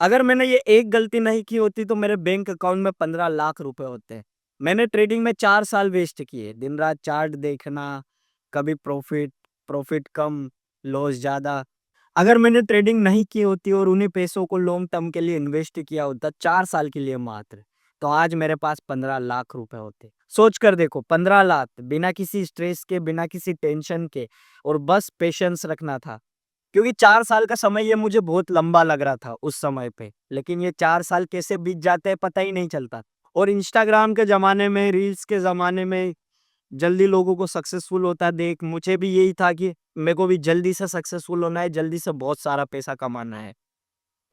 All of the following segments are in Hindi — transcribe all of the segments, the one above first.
अगर मैंने ये एक गलती नहीं की होती तो मेरे बैंक अकाउंट में 15 लाख रुपए होते। मैंने ट्रेडिंग में 4 साल वेस्ट किए, दिन रात चार्ट देखना, कभी प्रॉफिट, प्रॉफिट कम, लॉस ज्यादा। अगर मैंने ट्रेडिंग नहीं की होती और उन्हीं पैसों को लॉन्ग टर्म के लिए इन्वेस्ट किया होता 4 साल के लिए मात्र, तो आज मेरे पास 15 लाख रुपए होते। सोच कर देखो, 15 लाख बिना किसी स्ट्रेस के, बिना किसी टेंशन के, और बस पेशेंस रखना था। क्योंकि 4 साल का समय ये मुझे बहुत लंबा लग रहा था उस समय पे, लेकिन ये 4 साल कैसे बीत जाते हैं पता ही नहीं चलता। और इंस्टाग्राम के जमाने में, रील्स के जमाने में जल्दी लोगों को सक्सेसफुल होता देख मुझे भी यही था कि मेरे को भी जल्दी से सक्सेसफुल होना है, जल्दी से बहुत सारा पैसा कमाना है।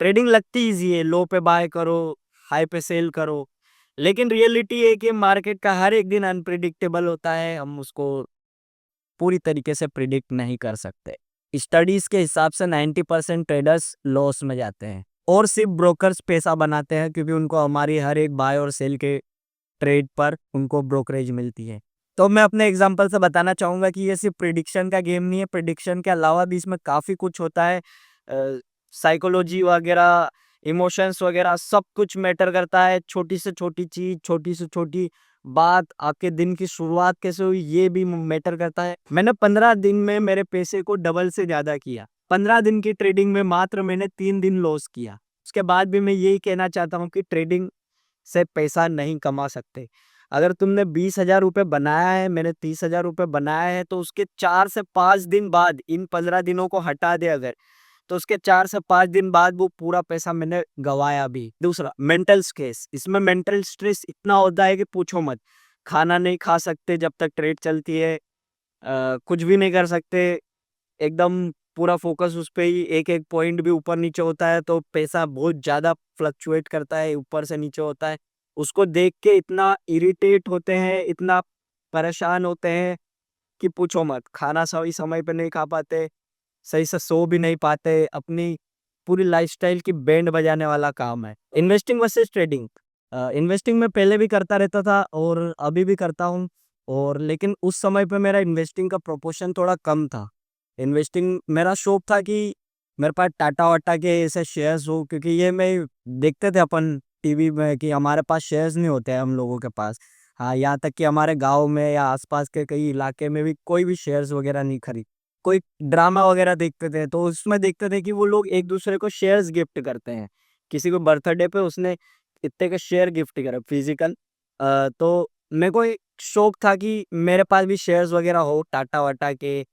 ट्रेडिंग लगती इजी है, लो पे बाय करो, हाई पे सेल करो, लेकिन रियलिटी है कि मार्केट का हर एक दिन अनप्रिडिक्टेबल होता है, हम उसको पूरी तरीके से प्रिडिक्ट नहीं कर सकते। स्टडीज के हिसाब से 90% ट्रेडर्स लॉस में जाते हैं और सिर्फ ब्रोकर्स पैसा बनाते हैं, क्योंकि उनको हमारी हर एक बाय और सेल के ट्रेड पर उनको ब्रोकरेज मिलती है। तो मैं अपने एग्जांपल से बताना चाहूंगा कि ये सिर्फ प्रिडिक्शन का गेम नहीं है, प्रिडिक्शन के अलावा भी इसमें काफी कुछ होता है। साइकोलॉजी वगैरह, इमोशंस वगैरह सब कुछ मैटर करता है। छोटी से छोटी चीज, छोटी से छोटी बात, आपके दिन की शुरुआत कैसे हुई ये भी मैटर करता है। मैंने 15 दिन में मेरे पैसे को डबल से ज्यादा किया। 15 दिन की ट्रेडिंग में मात्र मैंने 3 दिन लॉस किया। उसके बाद भी मैं यही कहना चाहता हूँ कि ट्रेडिंग से पैसा नहीं कमा सकते। अगर तुमने 20,000 रुपये बनाया है, मैंने 30,000 रुपये बनाया है, तो उसके 4 से 5 दिन बाद, इन 15 दिनों को हटा दे अगर, तो उसके 4 से 5 दिन बाद वो पूरा पैसा मैंने गवाया भी। दूसरा, मेंटल स्ट्रेस। इसमें मेंटल स्ट्रेस इतना होता है कि पूछो मत। खाना नहीं खा सकते जब तक ट्रेड चलती है, कुछ भी नहीं कर सकते, एकदम पूरा फोकस उस पे ही। एक एक पॉइंट भी ऊपर नीचे होता है तो पैसा बहुत ज्यादा फ्लक्चुएट करता है, ऊपर से नीचे होता है। उसको देख के इतना इरिटेट होते हैं, इतना परेशान होते हैं कि पूछो मत। खाना सही समय पे नहीं खा पाते, सही से सो भी नहीं पाते, अपनी पूरी लाइफस्टाइल की बैंड बजाने वाला काम है। Investing versus trading. इन्वेस्टिंग में पहले भी करता रहता था और अभी भी करता हूँ, और लेकिन उस समय पे मेरा इन्वेस्टिंग का प्रोपोर्शन थोड़ा कम था। इन्वेस्टिंग मेरा शौक था कि मेरे पास टाटा वाटा के ऐसे शेयर्स हो, क्योंकि ये मैं देखते थे अपन टीवी में कि हमारे पास शेयर्स नहीं होते हैं हम लोगों के पास। हाँ, यहाँ तक कि हमारे गांव में या आसपास के कई इलाके में भी कोई भी शेयर्स वगैरह नहीं खरीद। कोई ड्रामा वगैरह देखते थे तो उसमें देखते थे कि वो लोग एक दूसरे को शेयर्स गिफ्ट करते हैं। किसी को बर्थडे पे उसने इतने के शेयर गिफ्ट करे फिजिकल। तो मेरे को एक शौक था कि मेरे पास भी शेयर्स वगैरह हो, टाटा वाटा के,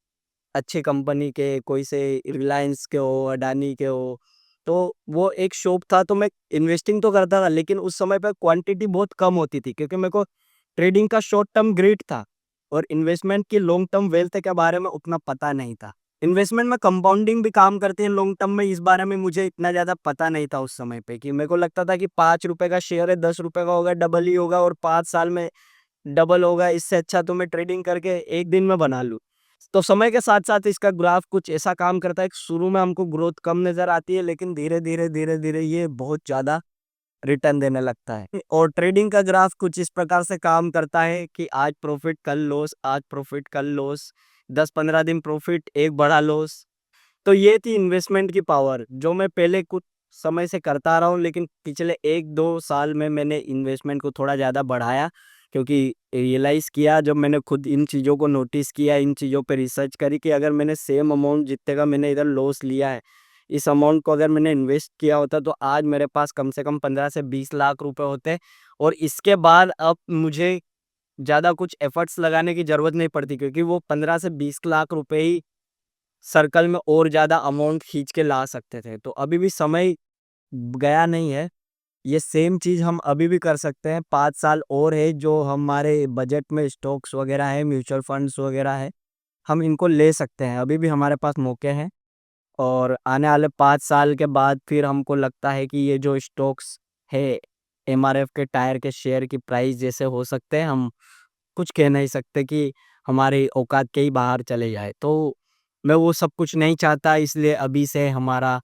अच्छी कंपनी के, कोई से रिलायंस के हो, अडानी के हो। तो वो एक शौक था, तो मैं इन्वेस्टिंग तो करता था, लेकिन उस समय पे क्वांटिटी बहुत कम होती थी, क्योंकि मेरे को ट्रेडिंग का शॉर्ट टर्म ग्रिड था और इन्वेस्टमेंट की लॉन्ग टर्म वेल्थ के बारे में उतना पता नहीं था। इन्वेस्टमेंट में कंपाउंडिंग भी काम करते हैं लॉन्ग टर्म में, इस बारे में मुझे इतना ज्यादा पता नहीं था उस समय पे। कि मेरे को लगता था कि 5 रुपए का शेयर है, 10 रुपए का होगा, डबल ही होगा और 5 साल में डबल होगा। इससे अच्छा तो मैं ट्रेडिंग करके एक दिन में बना लूं। तो समय के साथ साथ इसका ग्राफ कुछ ऐसा काम करता है कि शुरू में हमको ग्रोथ कम नजर आती है, लेकिन धीरे धीरे धीरे धीरे ये बहुत ज्यादा रिटर्न देने लगता है। और ट्रेडिंग का ग्राफ कुछ इस प्रकार से काम करता है कि आज प्रॉफिट कल लॉस, आज प्रॉफिट कल लॉस, 10-15 दिन प्रॉफिट, एक बड़ा लॉस। तो ये थी इन्वेस्टमेंट की पावर, जो मैं पहले कुछ समय से करता रहा हूँ, लेकिन पिछले 1-2 साल में मैंने इन्वेस्टमेंट को थोड़ा ज़्यादा बढ़ाया। क्योंकि रियलाइज़ किया, जब मैंने खुद इन चीज़ों को नोटिस किया, इन चीज़ों पे रिसर्च करी कि अगर मैंने सेम अमाउंट जितने का मैंने इधर लॉस लिया है, इस अमाउंट को अगर मैंने इन्वेस्ट किया होता तो आज मेरे पास कम से कम 15 से 20 लाख रुपए होते। और इसके बाद अब मुझे ज़्यादा कुछ एफर्ट्स लगाने की ज़रूरत नहीं पड़ती, क्योंकि वो 15 से 20 लाख रुपए ही सर्कल में और ज़्यादा अमाउंट खींच के ला सकते थे। तो अभी भी समय गया नहीं है, ये सेम चीज़ हम अभी भी कर सकते हैं। 5 साल और है, जो हमारे बजट में स्टॉक्स वगैरह है, म्यूचुअल फंड्स वगैरह है, हम इनको ले सकते हैं, अभी भी हमारे पास मौके हैं। और आने वाले 5 साल के बाद फिर हमको लगता है कि ये जो स्टॉक्स है, एमआरएफ के टायर के शेयर की प्राइस जैसे हो सकते हैं, हम कुछ कह नहीं सकते कि हमारी औकात के ही बाहर चले जाए। तो मैं वो सब कुछ नहीं चाहता, इसलिए अभी से हमारा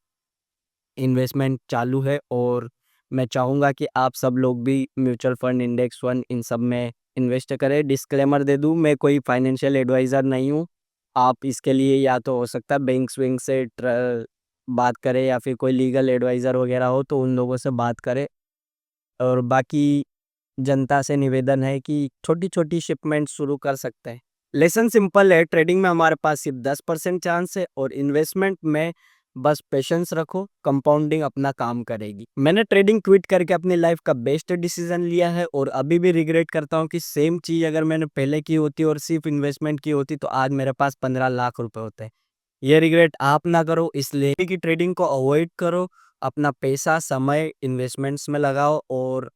इन्वेस्टमेंट चालू है। और मैं चाहूँगा कि आप सब लोग भी म्यूचुअल फंड, इंडेक्स फंड, इन सब में इन्वेस्ट करें। डिस्क्लेमर दे दूँ, मैं कोई फाइनेंशियल एडवाइज़र नहीं हूँ। आप इसके लिए या तो हो सकता है बैंक्स वैंक से बात करें या फिर कोई लीगल एडवाइज़र वगैरह हो तो उन लोगों से बात करें। और बाकी जनता से निवेदन है कि छोटी-छोटी शिपमेंट शुरू कर सकते हैं। लेसन सिंपल है, ट्रेडिंग में हमारे पास सिर्फ 10% चांस है और इन्वेस्टमेंट में बस पेशेंस रखो, कंपाउंडिंग अपना काम करेगी। मैंने ट्रेडिंग क्विट करके अपनी लाइफ का बेस्ट डिसीजन लिया है और अभी भी रिग्रेट करता हूँ कि सेम चीज़ अगर मैंने पहले की होती और सिर्फ इन्वेस्टमेंट की होती तो आज मेरे पास 15 लाख रुपए होते। ये रिग्रेट आप ना करो, इसलिए कि ट्रेडिंग को अवॉइड करो, अपना पैसा, समय इन्वेस्टमेंट्स में लगाओ और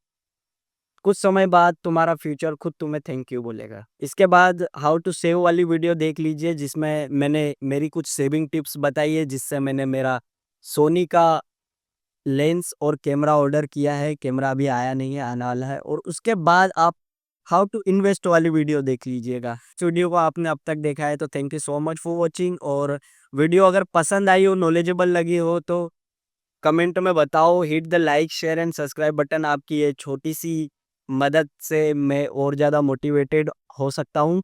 कुछ समय बाद तुम्हारा फ्यूचर खुद तुम्हें थैंक यू बोलेगा। इसके बाद हाउ टू सेव वाली वीडियो देख लीजिए जिसमें मैंने मेरी कुछ सेविंग टिप्स बताई है जिससे मैंने मेरा सोनी का लेंस और कैमरा ऑर्डर किया है। कैमरा अभी आया नहीं है, आने वाला है। और उसके बाद आप हाउ टू इन्वेस्ट वाली वीडियो देख लीजिएगा। इस वीडियो को आपने अब तक देखा है तो thank you so much for watching. और वीडियो अगर पसंद आई हो, नॉलेजेबल लगी हो तो कमेंट में बताओ। Hit the like, share and subscribe button. आपकी ये छोटी सी मदद से मैं और ज़्यादा मोटिवेटेड हो सकता हूँ।